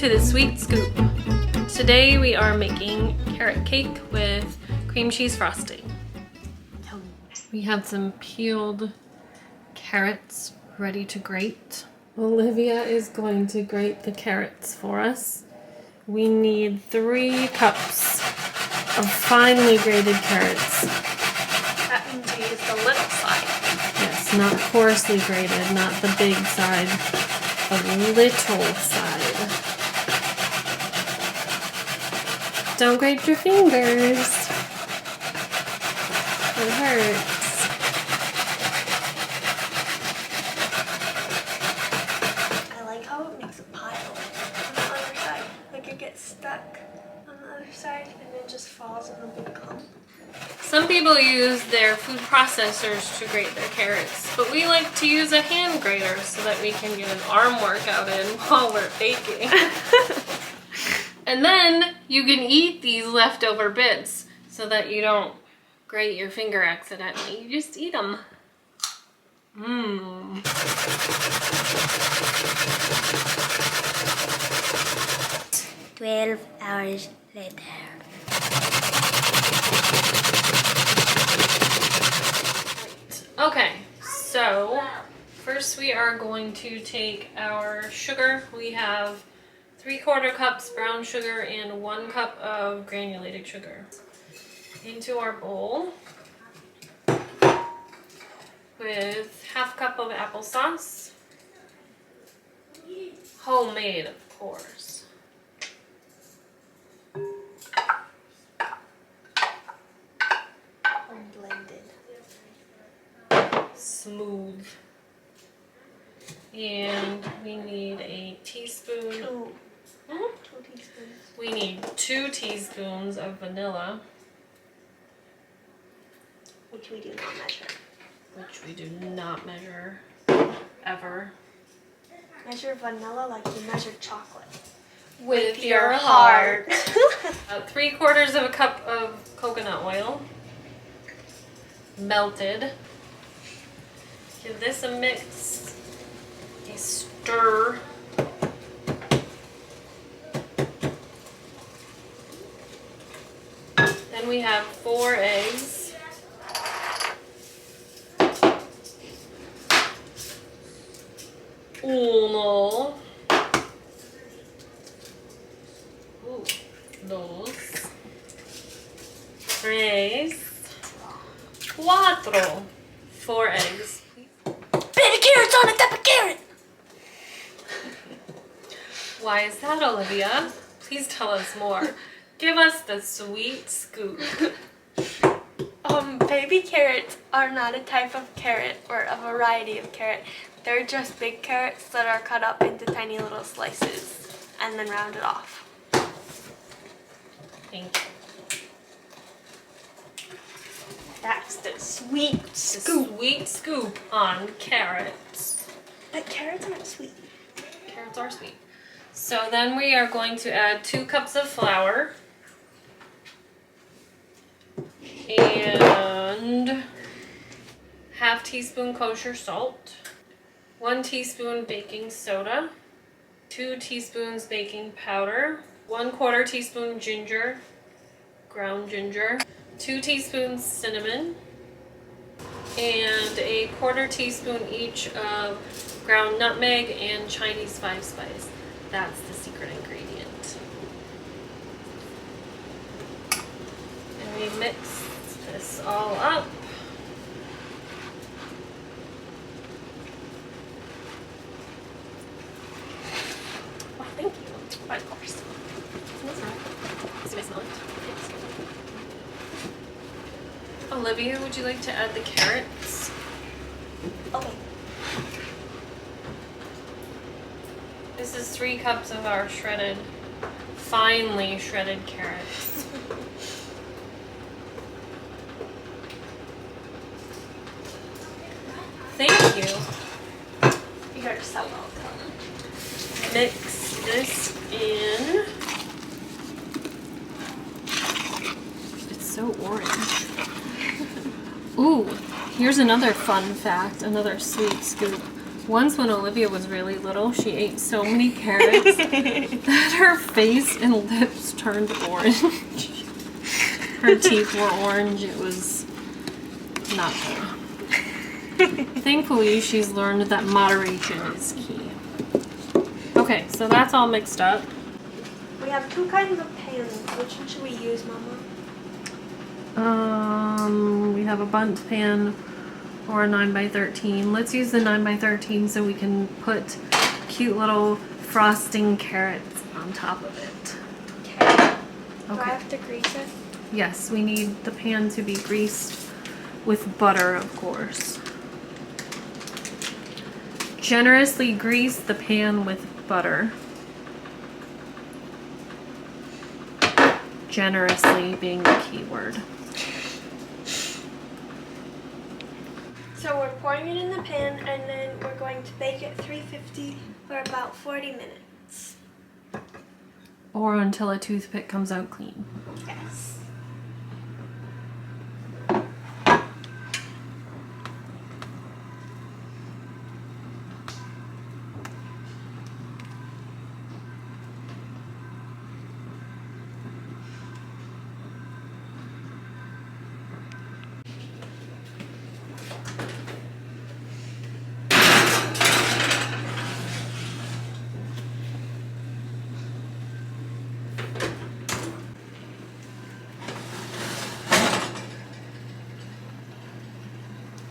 to the Sweet Scoop. Today we are making carrot cake with cream cheese frosting. We have some peeled carrots ready to grate. Olivia is going to grate the carrots for us. We need 3 cups of finely grated carrots. That means we use the little side. Yes, not coarsely grated, not the big side, the little side. Don't grate your fingers. It hurts. I like how it makes a pile on the other side. Like it gets stuck on the other side and then just falls in a big clump. Some people use their food processors to grate their carrots, but we like to use a hand grater so that we can get an arm workout in while we're baking. And then you can eat these leftover bits so that you don't grate your finger accidentally. You just eat them. Mmm. 12 hours later. Okay, so first we are going to take our sugar. We have 3/4 cups brown sugar and 1 cup of granulated sugar into our bowl with 1/2 cup of applesauce, homemade of course. Unblended. Smooth. And we need a teaspoon. 2 teaspoons. We need 2 teaspoons of vanilla, Which we do not measure. which we do not measure ever. Measure vanilla like you measure chocolate. With your heart. 3/4 cup of coconut oil. Melted. Give this a mix. A stir. Then we have 4 eggs. Uno. Dos. Tres. Cuatro. 4 eggs. Baby carrots on a type of carrot! Why is that, Olivia? Please tell us more. Give us the sweet scoop. Baby carrots are not a type of carrot or a variety of carrot. They're just big carrots that are cut up into tiny little slices and then rounded off. Thank you. That's the sweet The scoop. sweet scoop on carrots. But carrots aren't sweet. Carrots are sweet. So then we are going to add 2 cups of flour and 1/2 teaspoon kosher salt, 1 teaspoon baking soda, 2 teaspoons baking powder, 1/4 teaspoon ginger, ground ginger, 2 teaspoons cinnamon, and a 1/4 teaspoon each of ground nutmeg and Chinese 5 spice. That's the secret ingredient. And we mix this all up. Oh, thank you. Of course. That's right. See if I smell it. Olivia, would you like to add the carrots? Okay. This is 3 cups of our shredded, finely shredded carrots. Thank you. You're so welcome. Mix this in. It's so orange. Ooh, here's another fun fact, another sweet scoop. Once when Olivia was really little, she ate so many carrots that her face and lips turned orange. Her teeth were orange. It was not good. Thankfully, she's learned that moderation is key. Okay, so that's all mixed up. We have two kinds of pans. Which one should we use, Mama? We have a bunt pan or a 9x13. Let's use the 9x13 so we can put cute little frosting carrots on top of it. Okay. Do I Okay. have to grease it? Yes, we need the pan to be greased with butter, of course. Generously grease the pan with butter. Generously being the key word. So we're pouring it in the pan and then we're going to bake it 350 for about 40 minutes. Or until a toothpick comes out clean. Yes.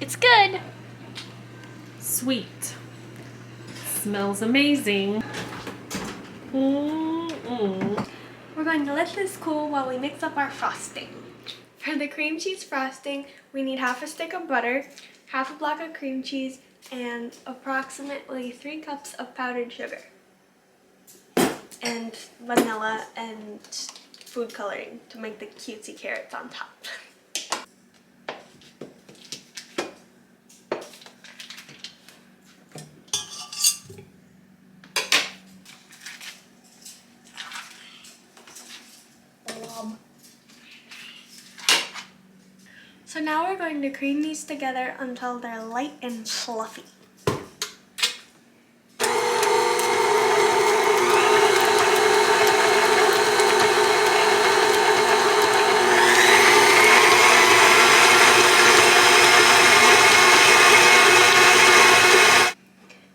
It's good. Sweet. Smells amazing. Mm-mm. We're going to let this cool while we mix up our frosting. For the cream cheese frosting, we need half a stick of butter, half a block of cream cheese, and approximately 3 cups of powdered sugar. And vanilla and food coloring to make the cutesy carrots on top. So now we're going to cream these together until they're light and fluffy.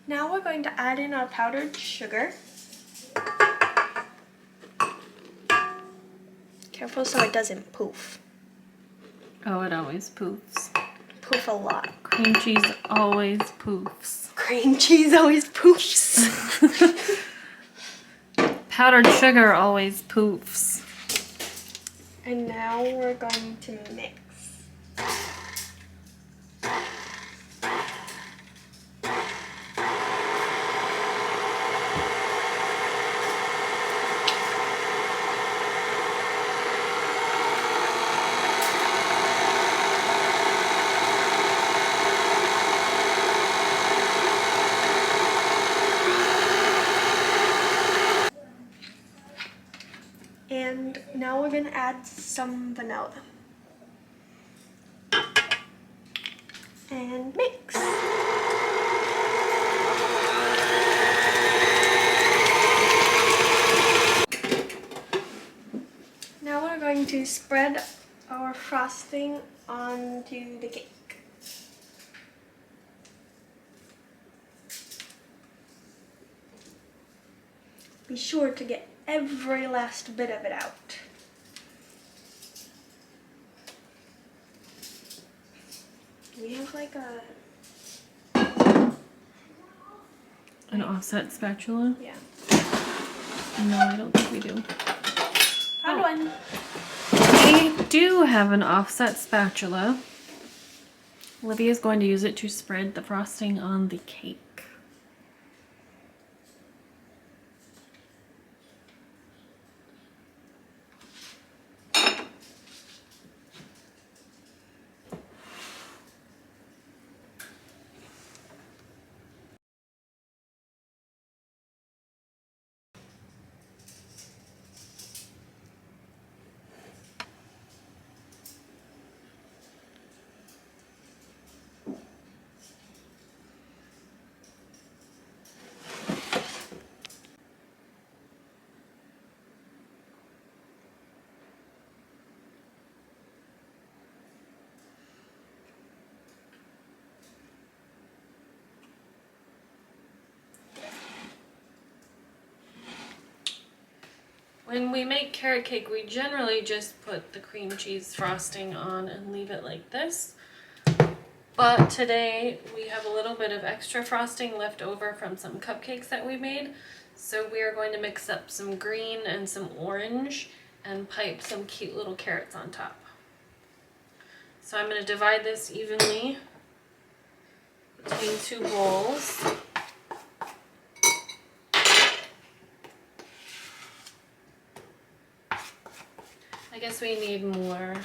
Now we're going to add in our powdered sugar. Careful so it doesn't poof. Oh, it always poofs. Poof a lot. Cream cheese always poofs. Cream cheese always poofs. Powdered sugar always poofs. And now we're going to mix. And now we're going to add some vanilla. And mix. Now we're going to spread our frosting onto the cake. Be sure to get every last bit of it out. Do we have like An offset spatula? yeah. No, I don't think we do. Found one. We do have an offset spatula. Olivia's going to use it to spread the frosting on the cake. When we make carrot cake, we generally just put the cream cheese frosting on and leave it like this. But today we have a little bit of extra frosting left over from some cupcakes that we made. So we are going to mix up some green and some orange and pipe some cute little carrots on top. So I'm going to divide this evenly between 2 bowls. I guess we need more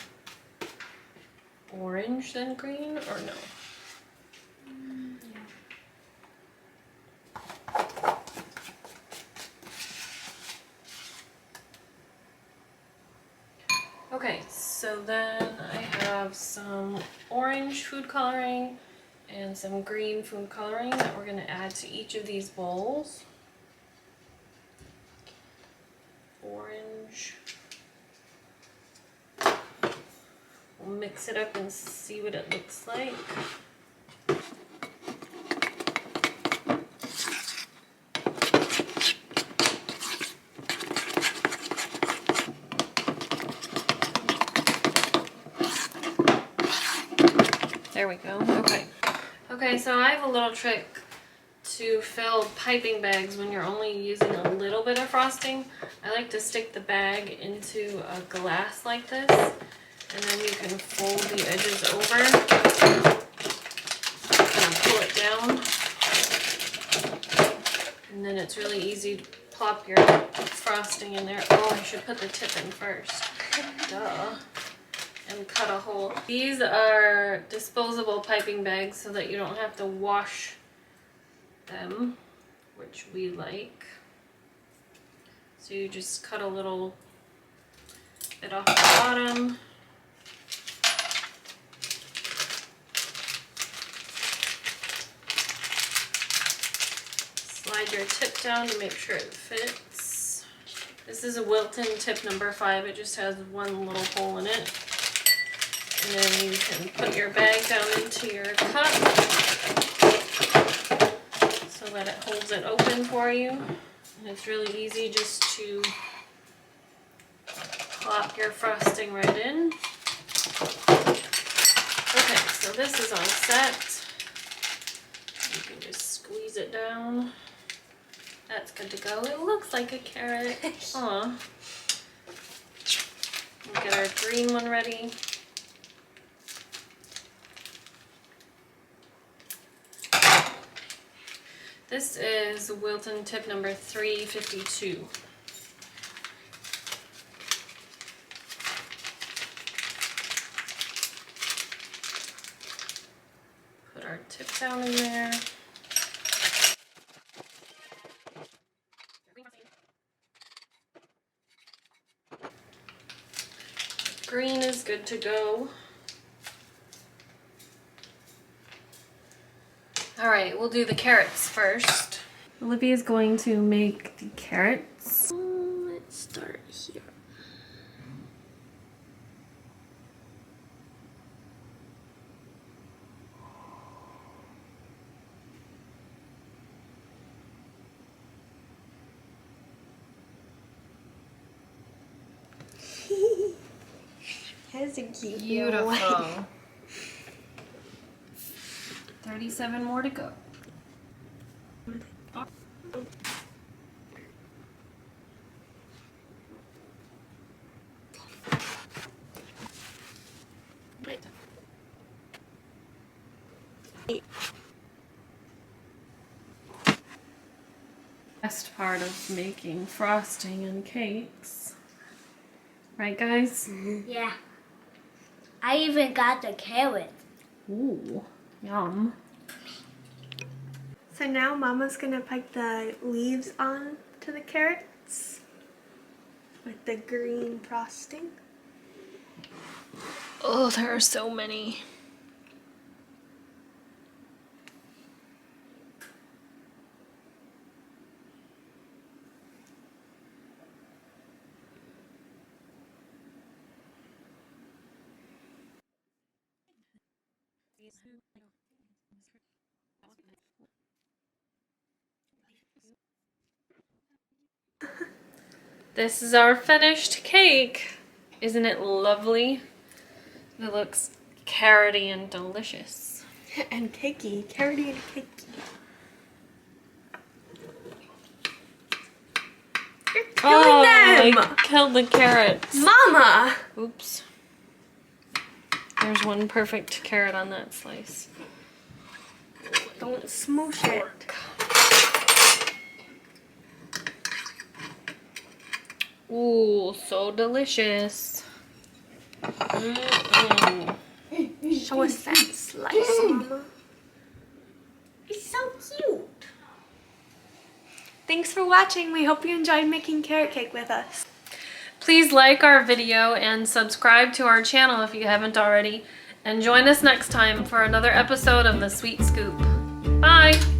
orange than green, or no? Okay, so then I have some orange food coloring and some green food coloring that we're going to add to each of these bowls. Orange. We'll mix it up and see what it looks like. There we go. Okay. Okay, so I have a little trick to fill piping bags when you're only using a little bit of frosting. I like to stick the bag into a glass like this, and then you can fold the edges over and pull it down. And then it's really easy to plop your frosting in there. Oh, I should put the tip in first. Duh. And cut a hole. These are disposable piping bags so that you don't have to wash them, which we like. So you just cut a little bit off the bottom. Slide your tip down to make sure it fits. This is a Wilton tip number 5. It just has one little hole in it. And then you can put your bag down into your cup so that it holds it open for you. And it's really easy just to plop your frosting right in. Okay, so this is all set. You can just squeeze it down. That's good to go. It looks like a carrot. Aw. We'll get our green one ready. This is Wilton tip number 352. Put our tip down in there. Green is good to go. Alright, we'll do the carrots first. Olivia's going to make the carrots. Let's start here. That's a cute Beautiful. 37 more to go. Best part of making frosting and cakes. Right, guys? Yeah. I even got the carrot. Ooh, yum. So now Mama's gonna pipe the leaves on to the carrots with the green frosting. Oh, there are so many. This is our finished cake. Isn't it lovely? It looks carroty and delicious. And cakey, carroty and cakey. You're killing them! I killed the carrots. Mama! Oops. There's one perfect carrot on that slice. Don't smoosh it. Ooh, so delicious. Show us that slice, Mama. It's so cute. Thanks for watching. We hope you enjoyed making carrot cake with us. Please like our video and subscribe to our channel if you haven't already. And join us next time for another episode of The Sweet Scoop. Bye!